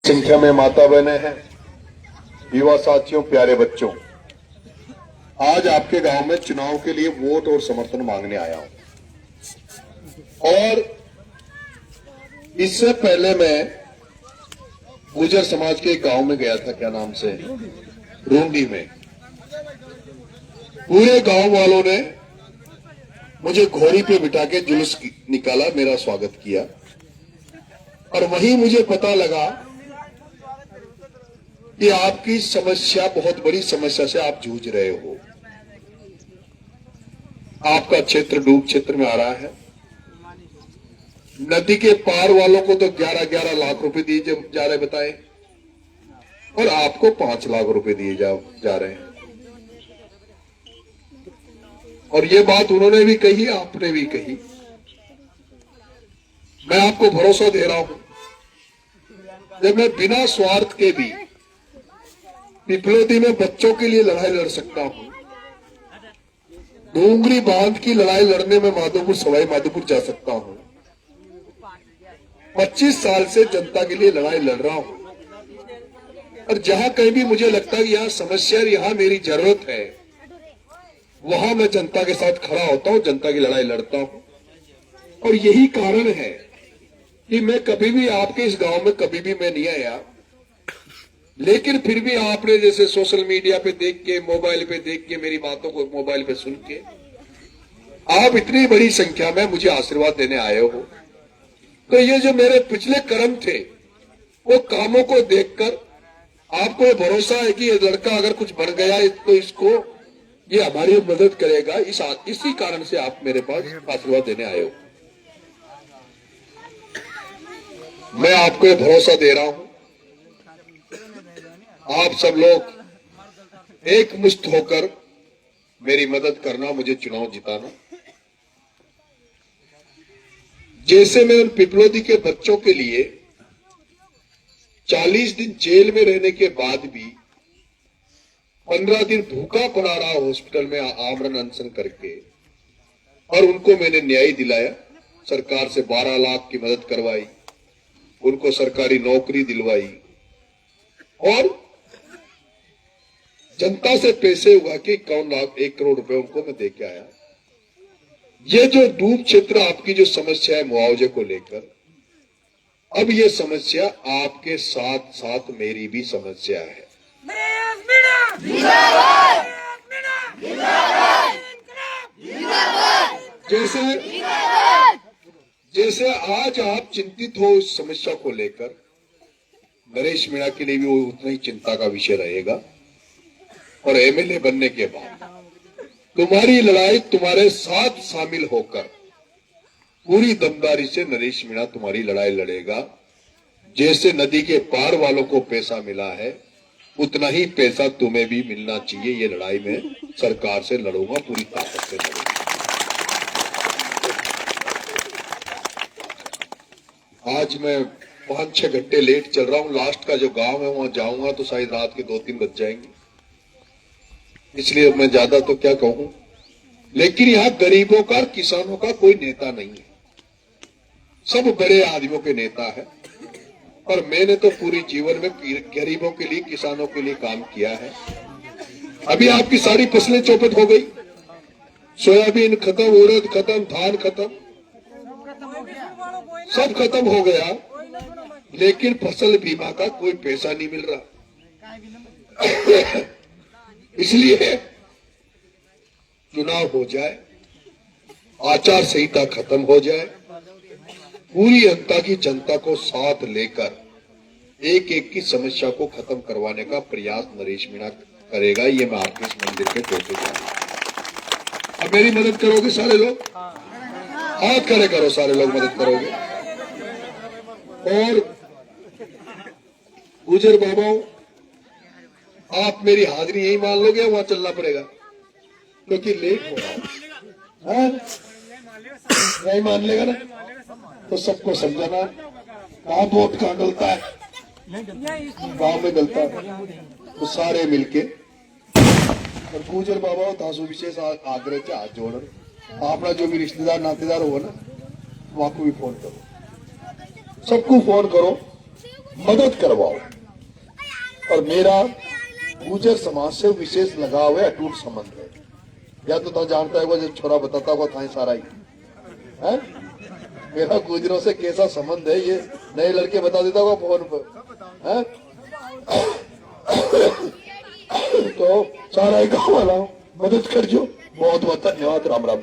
संख्या में माता बहनें हैं, युवा साथियों, प्यारे बच्चों, आज आपके गांव में चुनाव के लिए वोट और समर्थन मांगने आया हूं। और इससे पहले मैं गुर्जर समाज के एक गांव में गया था, क्या नाम से, रूंडी में। पूरे गांव वालों ने मुझे घोड़ी पे बिठा के जुलूस निकाला, मेरा स्वागत किया। और वहीं मुझे पता लगा कि आपकी समस्या, बहुत बड़ी समस्या से आप जूझ रहे हो। आपका क्षेत्र डूब क्षेत्र में आ रहा है। नदी के पार वालों को तो 11-11 लाख रुपए दिए जा रहे बताए, और आपको 5 लाख रुपए दिए जा रहे हैं। और ये बात उन्होंने भी कही, आपने भी कही। मैं आपको भरोसा दे रहा हूं, जब मैं बिना स्वार्थ के भी पिपलोदी में बच्चों के लिए लड़ाई लड़ सकता हूं, डोंगरी बांध की लड़ाई लड़ने में माधोपुर, सवाई माधोपुर जा सकता हूं। 25 साल से जनता के लिए लड़ाई लड़ रहा हूं, और जहां कहीं भी मुझे लगता है कि यहां समस्या, यहां मेरी जरूरत है, वहां मैं जनता के साथ खड़ा होता हूं, जनता की लड़ाई लड़ता हूं। और यही कारण है कि मैं कभी भी आपके इस गांव में कभी भी मैं नहीं आया, लेकिन फिर भी आपने जैसे सोशल मीडिया पे देख के, मोबाइल पे देख के, मेरी बातों को मोबाइल पे सुन के, आप इतनी बड़ी संख्या में मुझे आशीर्वाद देने आए हो। तो ये जो मेरे पिछले कर्म थे, वो कामों को देखकर आपको ये भरोसा है कि ये लड़का अगर कुछ बन गया तो इसको, ये हमारी मदद करेगा। इसी कारण से आप मेरे पास आशीर्वाद देने आए हो। मैं आपको ये भरोसा दे रहा हूं, आप सब लोग एक मुश्त होकर मेरी मदद करना, मुझे चुनाव जिताना। जैसे मैं उन पिपलोदी के बच्चों के लिए 40 दिन जेल में रहने के बाद भी 15 दिन भूखा पड़ा रहा हॉस्पिटल में आमरण अनशन करके, और उनको मैंने न्याय दिलाया। सरकार से 12 लाख की मदद करवाई, उनको सरकारी नौकरी दिलवाई, और जनता से पैसे हुआ कि 51 लाख 1 करोड़ रुपए उनको मैं दे के आया। ये जो डूब क्षेत्र आपकी जो समस्या है मुआवजे को लेकर, अब ये समस्या आपके साथ साथ मेरी भी समस्या है। जैसे आज आप चिंतित हो इस समस्या को लेकर, नरेश मीणा के लिए भी वो उतना ही चिंता का विषय रहेगा। और एमएलए बनने के बाद तुम्हारी लड़ाई, तुम्हारे साथ शामिल होकर पूरी दमदारी से नरेश मीणा तुम्हारी लड़ाई लड़ेगा। जैसे नदी के पार वालों को पैसा मिला है, उतना ही पैसा तुम्हें भी मिलना चाहिए। ये लड़ाई में सरकार से लड़ूंगा, पूरी ताकत से लड़ूंगा। आज मैं 5-6 घंटे लेट चल रहा हूं। लास्ट का जो गांव है वहां जाऊंगा तो शायद रात के 2-3 बज जाएंगे, इसलिए मैं ज्यादा तो क्या कहूं। लेकिन यहाँ गरीबों का, किसानों का कोई नेता नहीं है, सब बड़े आदमियों के नेता है। और मैंने तो पूरी जीवन में गरीबों के लिए, किसानों के लिए काम किया है। अभी आपकी सारी फसलें चौपट हो गई, सोयाबीन खत्म, उड़द खत्म, धान खत्म, सब खत्म हो गया, लेकिन फसल बीमा का कोई पैसा नहीं मिल रहा। इसलिए चुनाव हो जाए, आचार संहिता खत्म हो जाए, पूरी जनता को साथ लेकर एक एक की समस्या को खत्म करवाने का प्रयास नरेश मीणा करेगा। ये मैं आपके इस मंदिर के टोटे जाऊंगा। अब मेरी मदद करोगे सारे लोग? हाथ खड़े करो, सारे लोग मदद करोगे। और गुजर बाबाओं, आप मेरी हाजिरी यही मान लोगे, वहां चलना पड़ेगा क्योंकि लेट हो रहा है। नहीं मान लेगा ना तो सबको समझाना, कहाँ वोट कहाँ गलता है, गांव में गलता है, तो सारे मिलके। और गुजर बाबा तासु विशेष आग्रह से हाथ जोड़, अपना जो भी रिश्तेदार नातेदार होगा ना, वहां को भी फोन करो, सबको फोन करो। मदद करवाओ। और मेरा गुजर समाज से विशेष लगाव है, अटूट संबंध है। या तो तुम जानता है वो जो छोरा बताता हुआ था सारा ही है, मेरा गुजरों से कैसा संबंध है ये नए लड़के बता देता होगा फोन पर है? तो सारा गाँव वाला मदद कर जो। बहुत बहुत धन्यवाद। राम राम।